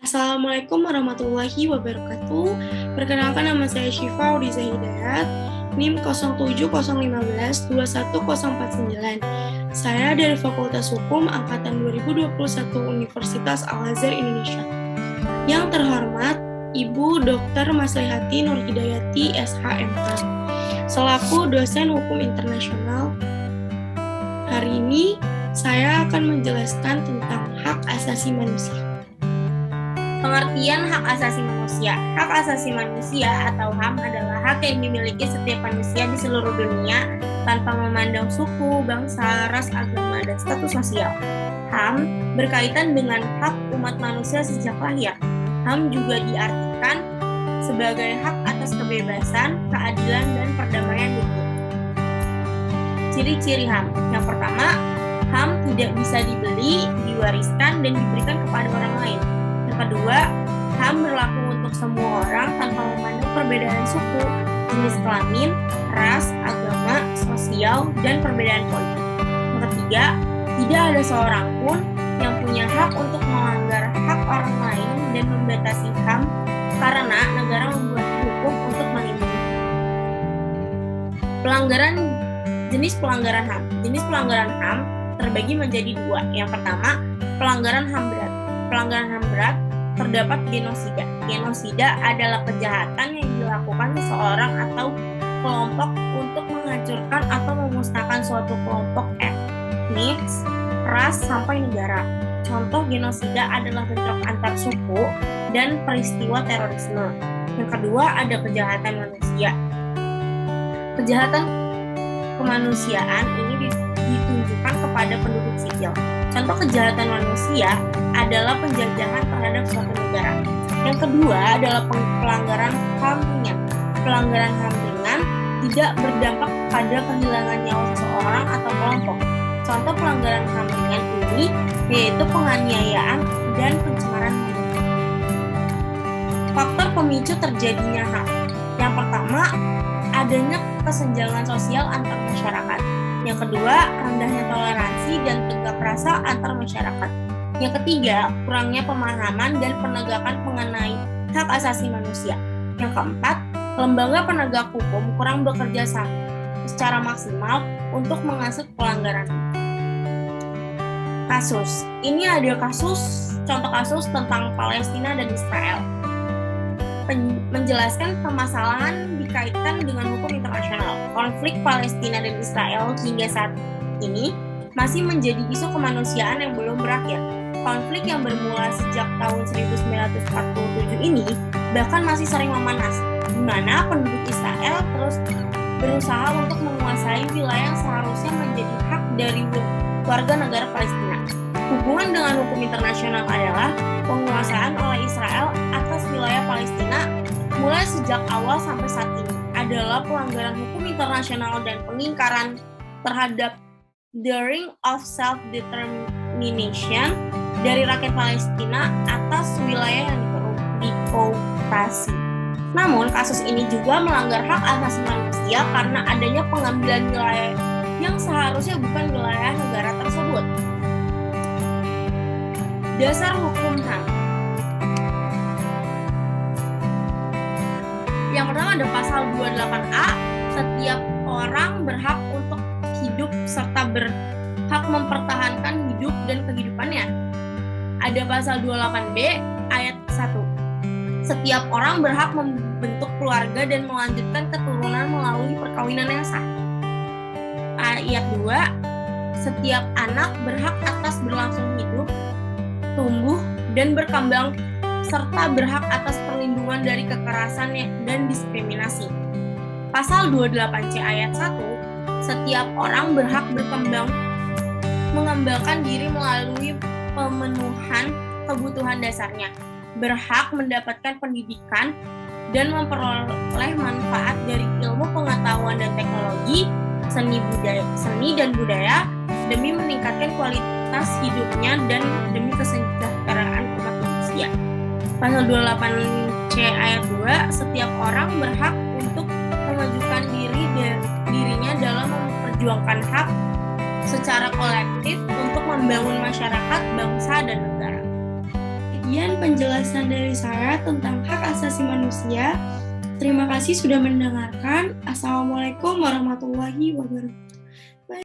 Assalamualaikum warahmatullahi wabarakatuh. Perkenalkan, nama saya Syifa Audiza Hidayat, NIM 0701521049. Saya dari Fakultas Hukum Angkatan 2021 Universitas Al-Azhar Indonesia. Yang terhormat Ibu Dr. Maslihati Nur Hidayati SHMH, selaku dosen hukum internasional. Hari ini saya akan menjelaskan tentang hak asasi manusia. Pengertian hak asasi manusia. Hak asasi manusia atau HAM adalah hak yang dimiliki setiap manusia di seluruh dunia tanpa memandang suku, bangsa, ras, agama, dan status sosial. HAM berkaitan dengan hak umat manusia sejak lahir. HAM juga diartikan sebagai hak atas kebebasan, keadilan, dan perdamaian dunia. Ciri-ciri HAM. Yang pertama, HAM tidak bisa dibeli, diwariskan, dan diberikan kepada orang lain. Yang kedua, HAM berlaku untuk semua orang tanpa memandang perbedaan suku, jenis kelamin, ras, agama, sosial, dan perbedaan politik. Yang ketiga, tidak ada seorang pun yang punya hak untuk melanggar hak orang lain dan membatasi HAM karena negara membuat hukum untuk melindungi. Jenis pelanggaran HAM. Jenis pelanggaran HAM terbagi menjadi dua. Yang pertama, pelanggaran HAM berat. Pelanggaran HAM berat terdapat genosida. Genosida adalah kejahatan yang dilakukan seseorang atau kelompok untuk menghancurkan atau memusnahkan suatu kelompok etnis, ras, sampai negara. Contoh genosida adalah bentrok antar suku dan peristiwa terorisme. Yang kedua, ada kejahatan manusia. Kejahatan kemanusiaan ini ditunjukkan kepada penduduk sipil. Contoh kejahatan manusia adalah penjajahan terhadap suatu negara. Yang kedua adalah pelanggaran HAM ringan. Pelanggaran HAM ringan tidak berdampak pada kehilangan nyawa seseorang atau kelompok. Contoh pelanggaran HAM ringan ini yaitu penganiayaan dan pencemaran nama. Faktor pemicu terjadinya HAM. Yang pertama, adanya kesenjangan sosial antar masyarakat. Yang kedua, rendahnya toleransi dan tegak rasa antar masyarakat. Yang ketiga, kurangnya pemahaman dan penegakan mengenai hak asasi manusia. Yang keempat, lembaga penegak hukum kurang bekerja sama secara maksimal untuk mengasut pelanggaran. Kasus. Ini ada contoh kasus tentang Palestina dan Israel. Menjelaskan permasalahan dikaitkan dengan hukum internasional. Konflik Palestina dan Israel hingga saat ini masih menjadi isu kemanusiaan yang belum berakhir. Konflik yang bermula sejak tahun 1947 ini bahkan masih sering memanas, di mana penduduk Israel terus berusaha untuk menguasai wilayah yang seharusnya menjadi hak dari warga negara Palestina. Hubungan dengan hukum internasional adalah penguasaan oleh Israel atas wilayah Palestina mulai sejak awal sampai saat ini adalah pelanggaran hukum internasional dan pengingkaran terhadap the right of self-determination dari rakyat Palestina atas wilayah yang diokkupasi. Namun, kasus ini juga melanggar hak asasi manusia karena adanya pengambilan wilayah yang seharusnya bukan wilayah negara tersebut. Dasar hukum HAM. Yang pertama ada pasal 28A, setiap orang berhak untuk hidup serta berhak mempertahankan hidup dan kehidupannya. Ada pasal 28B ayat 1. Setiap orang berhak membentuk keluarga dan melanjutkan keturunan melalui perkawinan yang sah. Ayat 2. Setiap anak berhak atas berlangsung hidup, tumbuh, dan berkembang serta berhak atas perlindungan dari kekerasan dan diskriminasi. Pasal 28C ayat 1. Setiap orang berhak berkembang, mengembangkan diri melalui pemenuhan kebutuhan dasarnya, berhak mendapatkan pendidikan dan memperoleh manfaat dari ilmu pengetahuan dan teknologi, seni dan budaya demi meningkatkan kualitas hidupnya dan demi kesejahteraan umat manusia. Pasal 28C ayat 2, setiap orang berhak untuk memajukan dirinya dalam memperjuangkan hak secara kolektif untuk membangun masyarakat, bangsa, dan negara. Kemudian Sekian penjelasan dari saya tentang hak asasi manusia. Terima kasih sudah mendengarkan. Assalamualaikum warahmatullahi wabarakatuh.